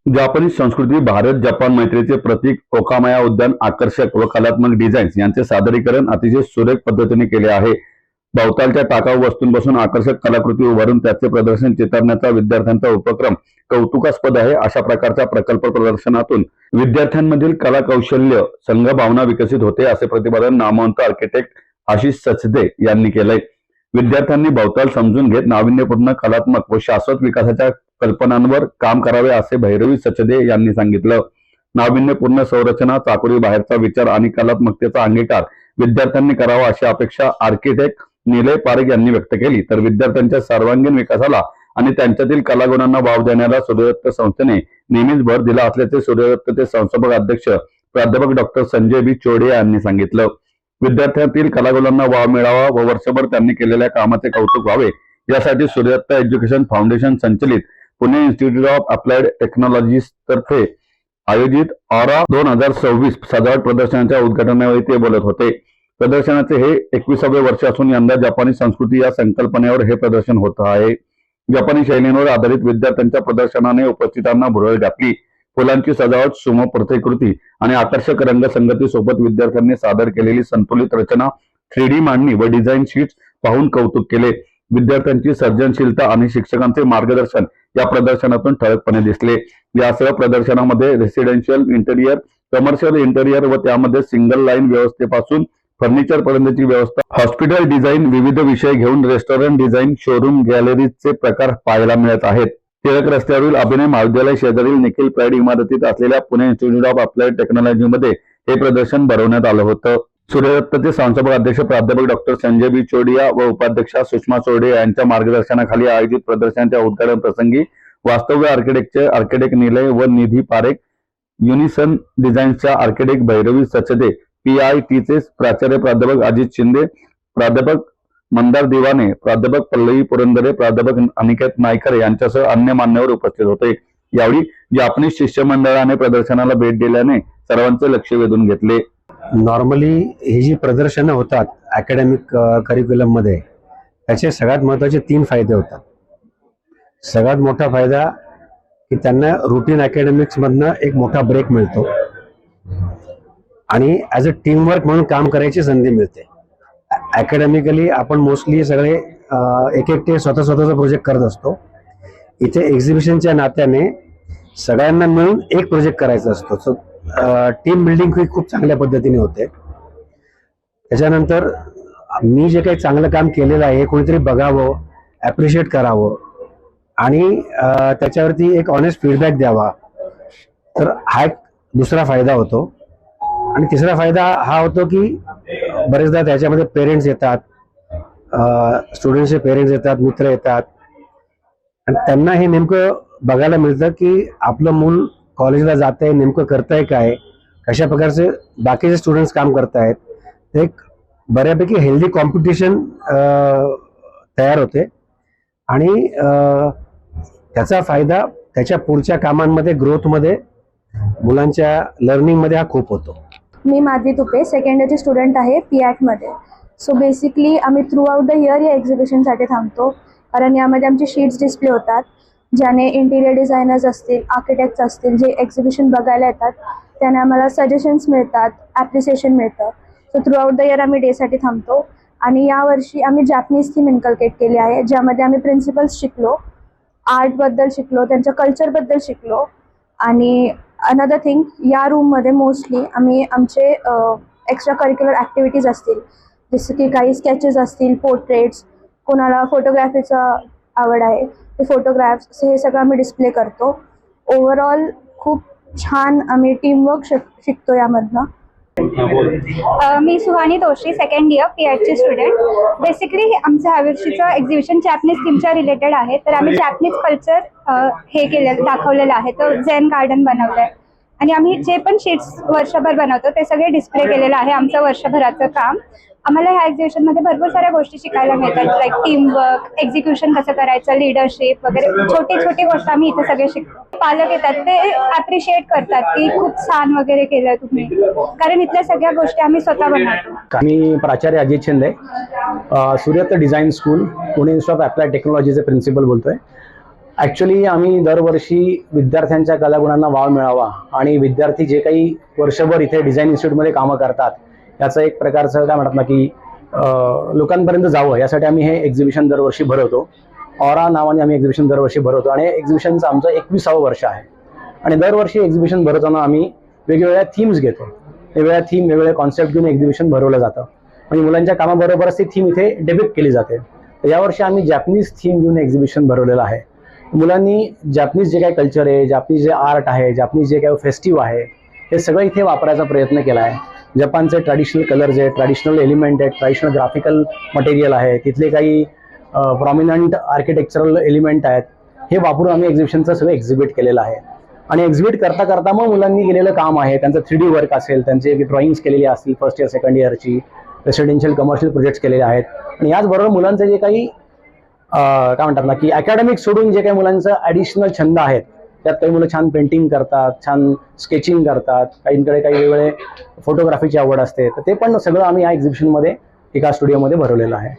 जापानी संस्कृती भारत जपान मैत्रीचे प्रतीक ओकामाया उद्यान आकर्षक व कलात्मक डिझाईन्स यांचे सादरीकरण अतिशय सुरेख पद्धतीने केले आहे। भोवतालच्या टाकाऊ वस्तूंपासून आकर्षक कलाकृती उभारून त्याचे प्रदर्शन चितारण्याचा विद्यार्थ्यांचा उपक्रम कौतुकास्पद आहे। अशा प्रकारच्या प्रकल्प प्रदर्शनातून विद्यार्थ्यांमधील कला कौशल्य संघभावना विकसित होते, असे प्रतिपादन नामवंत आर्किटेक्ट आशिष सचदे यांनी केले। विद्यार्थ्यांनी भोवताल समजून घेत नाविन्यपूर्ण कलात्मक व शाश्वत विकासाच्या कल्पनांवर काम करावे, असे भैरवी सचदे यांनी सांगितलं। नाविन्यपूर्ण संरचना, चाकोरी बाहेरचा विचार आणि कलात्मकतेचा अंगीकार विद्यार्थ्यांनी करावा, अशी अपेक्षा आर्किटेक्ट निलय पारेख यांनी व्यक्त केली। तर विद्यार्थ्यांच्या सर्वांगीण विकासाला आणि त्यांच्यातील कलागुणांना वाव देण्याला सूर्यदत्त संस्थेने नेहमीच भर दिला असल्याचे सूर्यदत्तचे संस्थापक अध्यक्ष प्राध्यापक डॉक्टर संजय बी चोडिया यांनी सांगितलं। विद्यार्थ्यांतील कलागुणांना वाव मिळावा व वर्षभर त्यांनी केलेल्या कामाचे कौतुक व्हावे, यासाठी सूर्यदत्त एज्युकेशन फाउंडेशन संचलित Pune institute of applied technologies तर्फे आयोजित ऑरा 2026 सजावट प्रदर्शनाच्या उद्घाटनावेळी ते बोलत होते। प्रदर्शनाचे हे 21वे वर्ष असून यंदा जपानी संस्कृती या संकल्पनेवर हे प्रदर्शन होत आहे। जपानी शैलींवर आधारित विद्यार्थ्यांच्या प्रदर्शनाने उपस्थितांना भुरळ घातली। फुलांची सजावट, सुमो प्रतिकृती आणि आकर्षक रंगसंगती सोबत विद्यार्थ्यांनी सादर केलेली संतुलित रचना, 3D मांडणी व डिझाईन शीट्स पाहून कौतुक केले। विद्यार्थ्यांची सर्जनशीलता आणि शिक्षकांचे मार्गदर्शन या प्रदर्शनातून ठळकपणे दिसले। यासह प्रदर्शनामध्ये रेसिडेन्शियल इंटेरियर, कमर्शियल इंटेरियर व त्यामध्ये सिंगल लाईन व्यवस्थेपासून फर्निचर पर्यंतची व्यवस्था, हॉस्पिटल डिझाईन, विविध विषय घेऊन रेस्टॉरंट डिझाईन, शोरूम, गॅलरीजचे प्रकार पाहायला मिळत आहेत। टिळक रस्त्यावरील अभिनय महाविद्यालय शेजारील निखिल प्राईड इमारतीत असलेल्या पुणे इन्स्टिट्यूट ऑफ अप्लाइड टेक्नॉलॉजीमध्ये हे प्रदर्शन भरवण्यात आलं होतं। सूर्यदत्तचे संस्थापक अध्यक्ष प्राध्यापक डॉक्टर संजय बी चोडिया व उपाध्यक्षा सुषमा चोडे यांच्या मार्गदर्शनाखाली आयोजित प्रदर्शनाच्या उद्घाटन प्रसंगी वास्तव्य आर्किटेक्टचे आर्किटेक्ट निलय व निधी पारेख, युनिसन डिझाईन्सच्या आर्किटेक्ट भैरवी सचदे, PITचे प्राचार्य प्राध्यापक अजित शिंदे, प्राध्यापक मंदार दिवाने, प्राध्यापक पल्लवी पुरंदरे, प्राध्यापक अनिकेत नायकर यांच्यासह अन्य मान्यवर उपस्थित होते। यावेळी जापनीज शिष्टमंडळाने प्रदर्शनाला भेट दिल्याने सर्वांचे लक्ष वेधून घेतले। नॉर्मली ही जी प्रदर्शनं होतात अकॅडमिक करिक्युलम मध्ये, त्याचे सगळ्यात महत्त्वाचे 3 फायदे होतात। सगळ्यात मोठा फायदा की त्यांना रुटीन अकॅडमिक्स मधनं एक मोठा ब्रेक मिळतो आणि ॲज अ टीमवर्क म्हणून काम करायची संधी मिळते। अकॅडमिकली आपण मोस्टली सगळे एकटे स्वतःचा प्रोजेक्ट करत असतो। इथे एक्झिबिशनच्या नात्याने सगळ्यांना मिळून एक प्रोजेक्ट करायचा असतो, सो टीम बिल्डिंग खूप चांगल्या पद्धतीने होते। त्याच्यानंतर मी जे काही चांगलं काम केलेलं आहे हे कोणीतरी बघावं, ॲप्रिशिएट करावं आणि त्याच्यावरती एक ऑनेस्ट फीडबॅक द्यावा, तर हा एक दुसरा फायदा होतो। आणि तिसरा फायदा हा होतो की बरेचदा त्याच्यामध्ये पेरेंट्स येतात, स्टुडंट्सचे पेरेंट्स येतात, मित्र येतात आणि त्यांना हे नेमकं बघायला मिळतं की आपलं मूल कॉलेजला जात आहे, नेमकं करताय काय, कशा प्रकारचे बाकीचे स्टुडंट्स काम करतायत। ते एक बऱ्यापैकी हेल्दी कॉम्पिटिशन तयार होते आणि त्याचा फायदा त्याच्या पुढच्या कामांमध्ये, ग्रोथमध्ये, मुलांच्या लर्निंगमध्ये हा खूप होतो। मी माधवी तुपे सेकंड इयरची स्टुडंट आहे PIAT मध्ये। सो बेसिकली आम्ही थ्रू आउट द इयर या एक्झिबिशनसाठी थांबतो, कारण यामध्ये आमचे शीट्स डिस्प्ले होतात, ज्याने इंटिरियर डिझायनर्स असतील, आर्किटेक्ट्स असतील, जे एक्झिबिशन बघायला येतात त्याने आम्हाला सजेशन्स मिळतात, ॲप्रिसिएशन मिळतं। So through out the year आम्ही डेसाठी थांबतो आणि यावर्षी आम्ही जॅपनीज थीम इन्कल्केट केली आहे, ज्यामध्ये आम्ही प्रिन्सिपल्स शिकलो, आर्टबद्दल शिकलो, त्यांच्या कल्चरबद्दल शिकलो। आणि अनदर थिंग, या रूममध्ये मोस्टली आम्ही आमचे एक्स्ट्रा करिक्युलर ॲक्टिव्हिटीज असतील, जसं की काही स्केचेस असतील, पोर्ट्रेट्स, कोणाला फोटोग्राफीचा आवड आहे ते फोटोग्राफ्स, हे सगळं आम्ही डिस्प्ले करतो। ओव्हरऑल खूप छान आम्ही टीमवर्क शिकतो यामधनं। मी सुहानी दोशी, सेकंड इयर PIATची स्टुडंट। बेसिकली आमचं ह्या वर्षीचं एक्झिबिशन जॅपनीज थीमच्या रिलेटेड आहे, तर आम्ही जॅपनीज कल्चर दाखवलेलं आहे, तर झेन गार्डन बनवलं आहे आणि आम्ही जे पण शीट्स वर्षभर बनवतो ते सगळे डिस्प्ले केलेलं आहे आमचं वर्षभराचं काम। आम्हाला ह्या एक्झिबिशनमध्ये भरपूर साऱ्या गोष्टी शिकायला मिळतात, लाईक टीमवर्क, एक्झिक्युशन कसं करायचं, लिडरशिप वगैरे, छोटी गोष्ट आम्ही इथे सगळे शिकतो। पालक येतात ते ॲप्रिशिएट करतात की खूप छान वगैरे केलं तुम्ही, कारण इथल्या सगळ्या गोष्टी आम्ही स्वतः बनवतो। मी प्राचार्य Ajit Shinde, Suryadatta design school, Pune institute of applied टेक्नॉलॉजीचे प्रिन्सिपल बोलतोय। ॲक्च्युली आम्ही दरवर्षी विद्यार्थ्यांच्या कलागुणांना वाव मिळावा आणि विद्यार्थी जे काही वर्षभर इथे डिझाईन इन्स्टिट्यूटमध्ये कामं करतात याचं एक प्रकारचं काय म्हणतात ना की लोकांपर्यंत जावं यासाठी आम्ही हे एक्झिबिशन दरवर्षी भरवतो. ऑरा नावाने आम्ही एक्झिबिशन दरवर्षी भरवतो आणि एक्झिबिशनचं आमचं 21वं वर्ष आहे. आणि दरवर्षी एक्झिबिशन भरवताना आम्ही वेगवेगळ्या थीम्स घेतो. वेगवेगळ्या थीम वेगवेगळे कॉन्सेप्ट घेऊन एक्झिबिशन भरवलं जातं आणि मुलांच्या कामाबरोबरच ती थीम इथे डेपिक्ट केली जाते. तर यावर्षी आम्ही जॅपनीज थीम घेऊन एक्झिबिशन भरवलेलं आहे. मुलांनी जॅपनीज जे काही कल्चर आहे, जॅपनीज जे आर्ट आहे, जॅपनीज जे काही फेस्टिव्ह आहे, हे सगळं इथे वापरायचा प्रयत्न केला आहे. जपानचे ट्रॅडिशनल कलर्स आहेत, ट्रॅडिशनल एलिमेंट आहेत, ट्रॅडिशनल ग्राफिकल मटेरियल आहे, तिथले काही प्रॉमिनंट आर्किटेक्चरल एलिमेंट आहेत, हे वापरून आम्ही एक्झिबिशनचं सगळं एक्झिबिट केलेलं आहे. आणि एक्झिबिट करता करता मग मुलांनी केलेलं काम आहे, त्यांचं 3D वर्क असेल, त्यांचे ड्रॉइंग्स केलेली असतील फर्स्ट इयर सेकंड इयरची, रेसिडेन्शियल कमर्शियल प्रोजेक्ट्स केलेले आहेत. आणि याचबरोबर मुलांचं जे काही काय म्हणतात ना की अकॅडमिक सोडून जे काही मुलांचं ॲडिशनल छंद आहेत, त्यात काही मुलं छान पेंटिंग करतात, छान स्केचिंग करतात, काहींकडे काही वेगवेगळे फोटोग्राफीची आवड असते, तर ते पण सगळं आम्ही या एक्झिबिशनमध्ये एका स्टुडिओमध्ये भरवलेलं आहे.